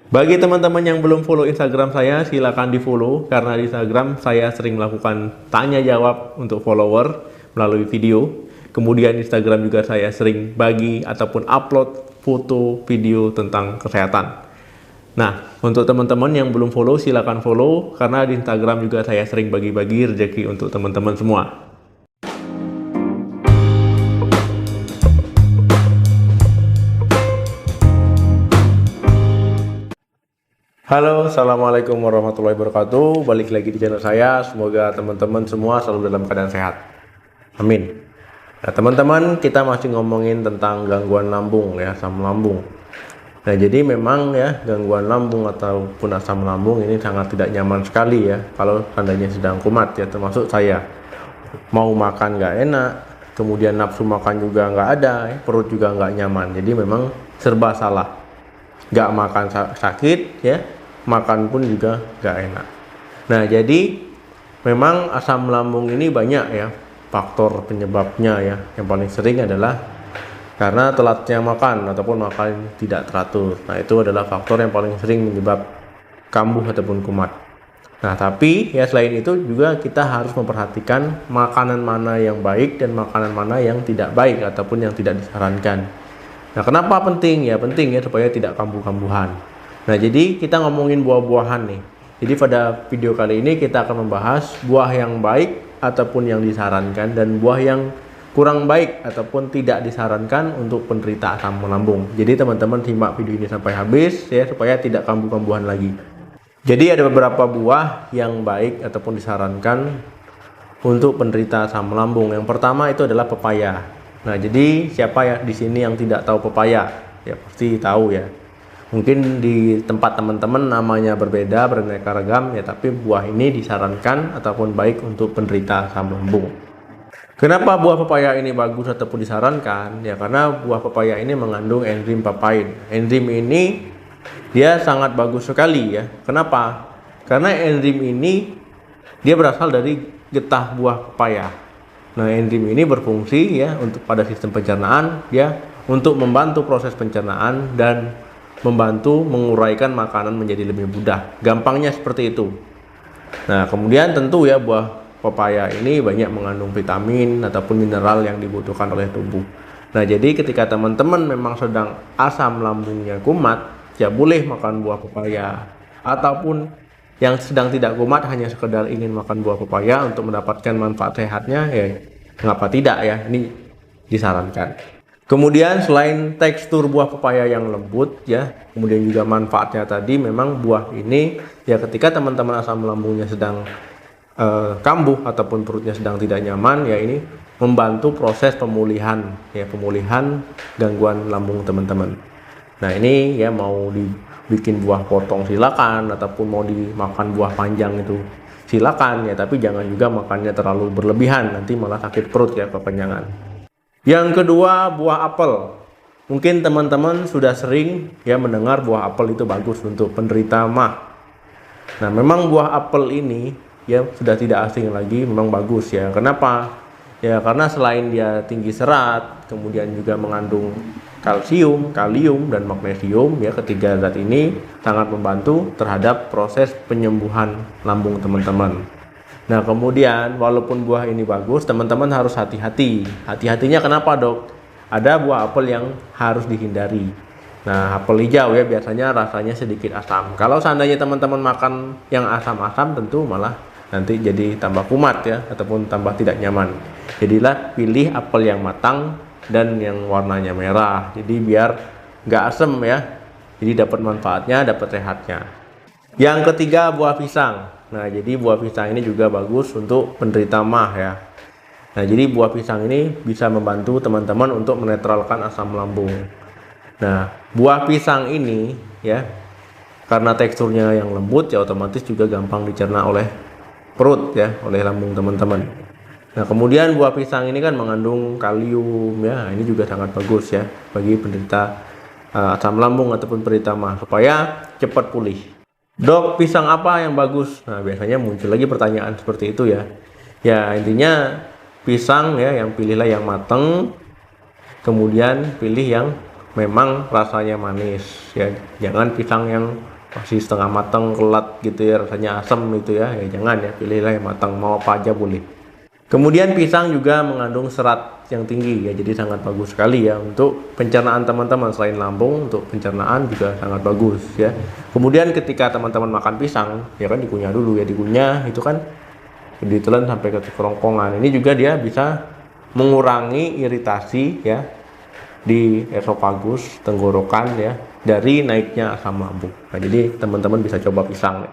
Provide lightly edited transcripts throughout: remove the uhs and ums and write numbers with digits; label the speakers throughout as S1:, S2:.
S1: Bagi teman-teman yang belum follow Instagram saya, silakan di follow karena di Instagram saya sering melakukan tanya jawab untuk follower melalui video. Kemudian Instagram juga saya sering bagi ataupun upload foto video tentang kesehatan. Nah, untuk teman-teman yang belum follow, silakan follow karena di Instagram juga saya sering bagi-bagi rezeki untuk teman-teman semua. Halo, assalamualaikum warahmatullahi wabarakatuh. Balik lagi di channel saya. Semoga teman-teman semua selalu dalam keadaan sehat. Amin. Nah, teman-teman, kita masih ngomongin tentang gangguan lambung ya, asam lambung. Nah, jadi memang ya gangguan lambung ataupun asam lambung ini sangat tidak nyaman sekali ya kalau seandainya sedang kumat ya, termasuk saya. Mau makan nggak enak, kemudian nafsu makan juga nggak ada, ya, perut juga nggak nyaman. Jadi memang serba salah. Nggak makan sakit ya, makan pun juga nggak enak. Nah, jadi memang asam lambung ini banyak ya faktor penyebabnya ya. Yang paling sering adalah karena telatnya makan ataupun makan tidak teratur. Nah, itu adalah faktor yang paling sering menyebab kambuh ataupun kumat. Nah, tapi ya selain itu juga kita harus memperhatikan makanan mana yang baik dan makanan mana yang tidak baik ataupun yang tidak disarankan. Nah, kenapa penting? Ya penting ya supaya tidak kambuh-kambuhan. Nah, jadi kita ngomongin buah-buahan nih. Jadi pada video kali ini kita akan membahas buah yang baik ataupun yang disarankan dan buah yang kurang baik ataupun tidak disarankan untuk penderita asam lambung. Jadi teman-teman simak video ini sampai habis ya supaya tidak kambuh-kambuhan lagi. Jadi ada beberapa buah yang baik ataupun disarankan untuk penderita asam lambung. Yang pertama itu adalah pepaya. Nah, jadi siapa ya di sini yang tidak tahu pepaya? Ya pasti tahu ya. Mungkin di tempat teman-teman namanya berbeda, beraneka ragam ya, tapi buah ini disarankan ataupun baik untuk penderita asam lambung. Kenapa buah pepaya ini bagus ataupun disarankan? Ya karena buah pepaya ini mengandung enzim papain. Enzim ini dia sangat bagus sekali ya. Kenapa? Karena enzim ini dia berasal dari getah buah pepaya. Nah, enzim ini berfungsi ya untuk pada sistem pencernaan ya, untuk membantu proses pencernaan dan membantu menguraikan makanan menjadi lebih mudah. Gampangnya seperti itu. Nah, kemudian tentu ya buah pepaya ini banyak mengandung vitamin ataupun mineral yang dibutuhkan oleh tubuh. Nah, jadi ketika teman-teman memang sedang asam lambungnya kumat, ya boleh makan buah pepaya. Ataupun yang sedang tidak kumat hanya sekedar ingin makan buah pepaya untuk mendapatkan manfaat sehatnya, ya mengapa tidak ya, ini disarankan. Kemudian selain tekstur buah pepaya yang lembut ya, kemudian juga manfaatnya tadi, memang buah ini ya ketika teman-teman asam lambungnya sedang kambuh ataupun perutnya sedang tidak nyaman ya, ini membantu proses pemulihan ya, pemulihan gangguan lambung teman-teman. Nah, ini ya mau dibikin buah potong silakan ataupun mau dimakan buah panjang itu silakan ya, tapi jangan juga makannya terlalu berlebihan, nanti malah sakit perut ya, kekenyangan. Yang kedua, buah apel. Mungkin teman-teman sudah sering ya mendengar buah apel itu bagus untuk penderita MAH. Nah, memang buah apel ini ya sudah tidak asing lagi, memang bagus ya. Kenapa? Ya karena selain dia tinggi serat, kemudian juga mengandung kalsium, kalium, dan magnesium ya, ketiga zat ini sangat membantu terhadap proses penyembuhan lambung teman-teman. Nah, kemudian walaupun buah ini bagus, teman-teman harus hati-hati. Hati-hatinya kenapa, Dok? Ada buah apel yang harus dihindari. Nah, apel hijau ya biasanya rasanya sedikit asam. Kalau seandainya teman-teman makan yang asam-asam, tentu malah nanti jadi tambah kumat ya, ataupun tambah tidak nyaman. Jadilah pilih apel yang matang dan yang warnanya merah. Jadi biar nggak asem ya. Jadi dapat manfaatnya, dapat sehatnya. Yang ketiga, buah pisang. Nah, jadi buah pisang ini juga bagus untuk penderita MAH ya. Nah, jadi buah pisang ini bisa membantu teman-teman untuk menetralkan asam lambung. Nah, buah pisang ini ya, karena teksturnya yang lembut ya, otomatis juga gampang dicerna oleh perut ya, oleh lambung teman-teman. Nah, kemudian buah pisang ini kan mengandung kalium ya, ini juga sangat bagus ya bagi penderita asam lambung ataupun penderita MAH supaya cepat pulih. Dok, pisang apa yang bagus? Nah, biasanya muncul lagi pertanyaan seperti itu ya. Ya, intinya pisang ya, yang pilihlah yang matang, kemudian pilih yang memang rasanya manis ya. Jangan pisang yang masih setengah matang, kelat gitu ya, rasanya asam itu ya. Ya jangan ya, pilihlah yang matang, mau apa aja boleh. Kemudian pisang juga mengandung serat yang tinggi ya, jadi sangat bagus sekali ya untuk pencernaan teman-teman. Selain lambung, untuk pencernaan juga sangat bagus ya. Kemudian ketika teman-teman makan pisang ya kan dikunyah dulu ya, dikunyah itu kan ditelan sampai ke kerongkongan. Ini juga dia bisa mengurangi iritasi ya di esofagus, tenggorokan ya, dari naiknya asam lambung. Nah, jadi teman-teman bisa coba pisang.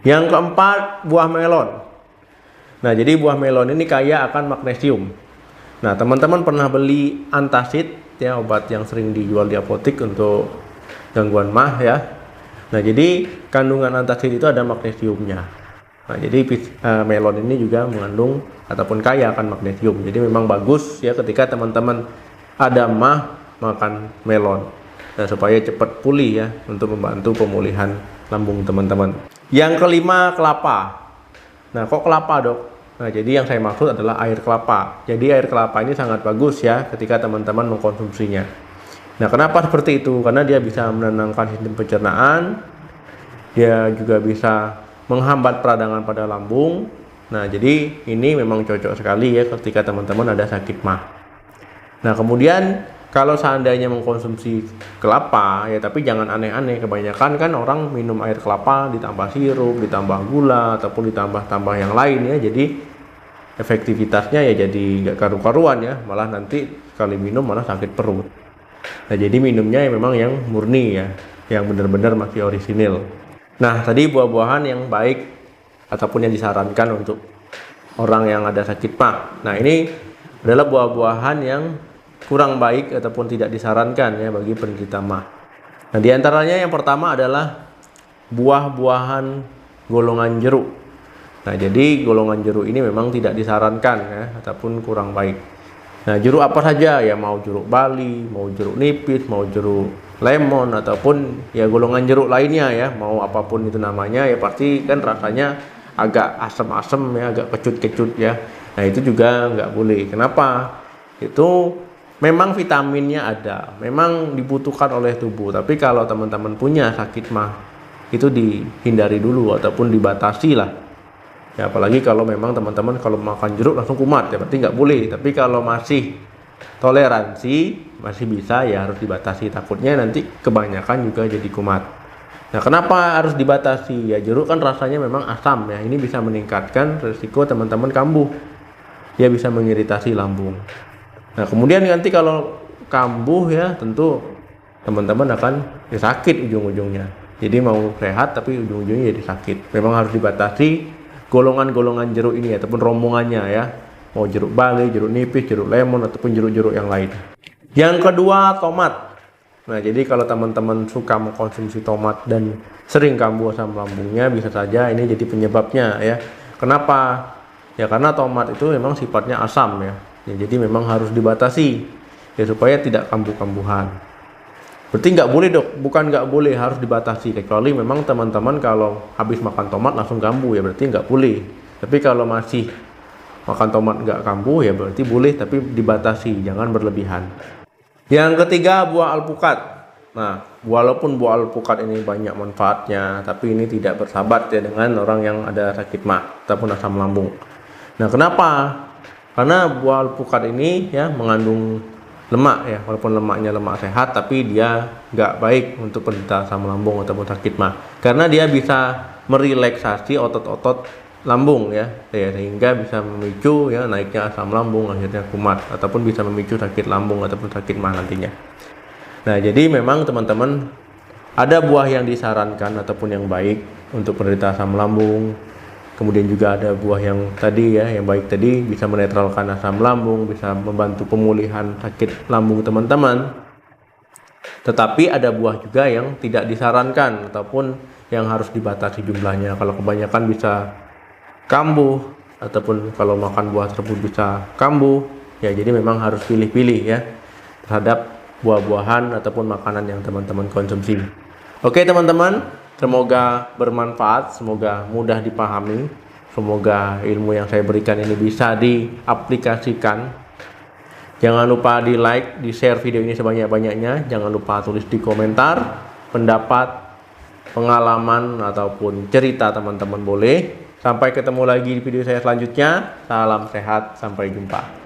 S1: Yang keempat, buah melon. Nah, jadi buah melon ini kaya akan magnesium. Nah, teman-teman pernah beli antacid ya, obat yang sering dijual di apotek untuk gangguan mah ya. Nah, jadi kandungan antacid itu ada magnesiumnya. Nah, jadi melon ini juga mengandung ataupun kaya akan magnesium. Jadi memang bagus ya ketika teman-teman ada mah makan melon. Nah, supaya cepat pulih ya, untuk membantu pemulihan lambung teman-teman. Yang kelima, kelapa. Nah, kok kelapa, Dok? Nah, jadi yang saya maksud adalah air kelapa. Jadi air kelapa ini sangat bagus ya ketika teman-teman mengkonsumsinya. Nah, kenapa seperti itu? Karena dia bisa menenangkan sistem pencernaan. Dia juga bisa menghambat peradangan pada lambung. Nah, jadi ini memang cocok sekali ya ketika teman-teman ada sakit mah. Nah, kemudian kalau seandainya mengkonsumsi kelapa ya, tapi jangan aneh-aneh. Kebanyakan kan orang minum air kelapa ditambah sirup, ditambah gula, ataupun ditambah-tambah yang lain ya. Jadi efektivitasnya ya jadi nggak karu-karuan ya, malah nanti sekali minum malah sakit perut. Nah, jadi minumnya ya memang yang murni ya, yang benar-benar masih orisinil. Nah, tadi buah-buahan yang baik ataupun yang disarankan untuk orang yang ada sakit mah. Nah, ini adalah buah-buahan yang kurang baik ataupun tidak disarankan ya bagi penderita mah. Nah, diantaranya yang pertama adalah buah-buahan golongan jeruk. Nah, jadi golongan jeruk ini memang tidak disarankan ya, ataupun kurang baik. Nah, jeruk apa saja ya, mau jeruk bali, mau jeruk nipis, mau jeruk lemon, ataupun ya golongan jeruk lainnya ya, mau apapun itu namanya ya, pasti kan rasanya agak asam-asam ya, agak kecut-kecut ya. Nah, itu juga nggak boleh. Kenapa? Itu memang vitaminnya ada, memang dibutuhkan oleh tubuh. Tapi kalau teman-teman punya sakit mah, itu dihindari dulu ataupun dibatasi lah. Ya, apalagi kalau memang teman-teman kalau makan jeruk langsung kumat ya, berarti nggak boleh. Tapi kalau masih toleransi, masih bisa ya, harus dibatasi. Takutnya nanti kebanyakan juga jadi kumat. Nah, kenapa harus dibatasi? Ya, jeruk kan rasanya memang asam ya. Ini bisa meningkatkan risiko teman-teman kambuh. Dia bisa mengiritasi lambung. Nah, kemudian nanti kalau kambuh ya, tentu teman-teman akan ya sakit ujung-ujungnya. Jadi mau sehat tapi ujung-ujungnya jadi sakit. Memang harus dibatasi golongan-golongan jeruk ini ataupun rombongannya ya. Mau jeruk bali, jeruk nipis, jeruk lemon, ataupun jeruk-jeruk yang lain. Yang kedua, tomat. Nah, jadi kalau teman-teman suka mengkonsumsi tomat dan sering kambuh asam lambungnya, bisa saja ini jadi penyebabnya ya. Kenapa? Ya karena tomat itu memang sifatnya asam ya. Ya, jadi memang harus dibatasi ya supaya tidak kambuh-kambuhan. Berarti nggak boleh, Dok? Bukan nggak boleh, harus dibatasi. Kecuali memang teman-teman kalau habis makan tomat langsung kambuh ya, berarti nggak boleh. Tapi kalau masih makan tomat nggak kambuh ya berarti boleh, tapi dibatasi, jangan berlebihan. Yang ketiga, buah alpukat. Nah, walaupun buah alpukat ini banyak manfaatnya, tapi ini tidak bersahabat ya dengan orang yang ada sakit mah ataupun asam lambung. Nah, kenapa? Karena buah alpukat ini ya mengandung lemak ya, walaupun lemaknya lemak sehat, tapi dia nggak baik untuk penderita asam lambung ataupun sakit mah, karena dia bisa merelaksasi otot-otot lambung ya, sehingga bisa memicu ya naiknya asam lambung, akhirnya kumat, ataupun bisa memicu sakit lambung ataupun sakit mah nantinya. Nah, jadi memang teman-teman ada buah yang disarankan ataupun yang baik untuk penderita asam lambung. Kemudian juga ada buah yang tadi ya, yang baik tadi bisa menetralkan asam lambung, bisa membantu pemulihan sakit lambung teman-teman. Tetapi ada buah juga yang tidak disarankan ataupun yang harus dibatasi jumlahnya. Kalau kebanyakan bisa kambuh, ataupun kalau makan buah tersebut bisa kambuh. Ya, jadi memang harus pilih-pilih ya terhadap buah-buahan ataupun makanan yang teman-teman konsumsi. Oke, teman-teman. Semoga bermanfaat, semoga mudah dipahami, semoga ilmu yang saya berikan ini bisa diaplikasikan Jangan lupa di like, di share video ini sebanyak-banyaknya. Jangan lupa tulis di komentar pendapat, pengalaman ataupun cerita teman-teman boleh. Sampai ketemu lagi di video saya selanjutnya. Salam sehat, sampai jumpa.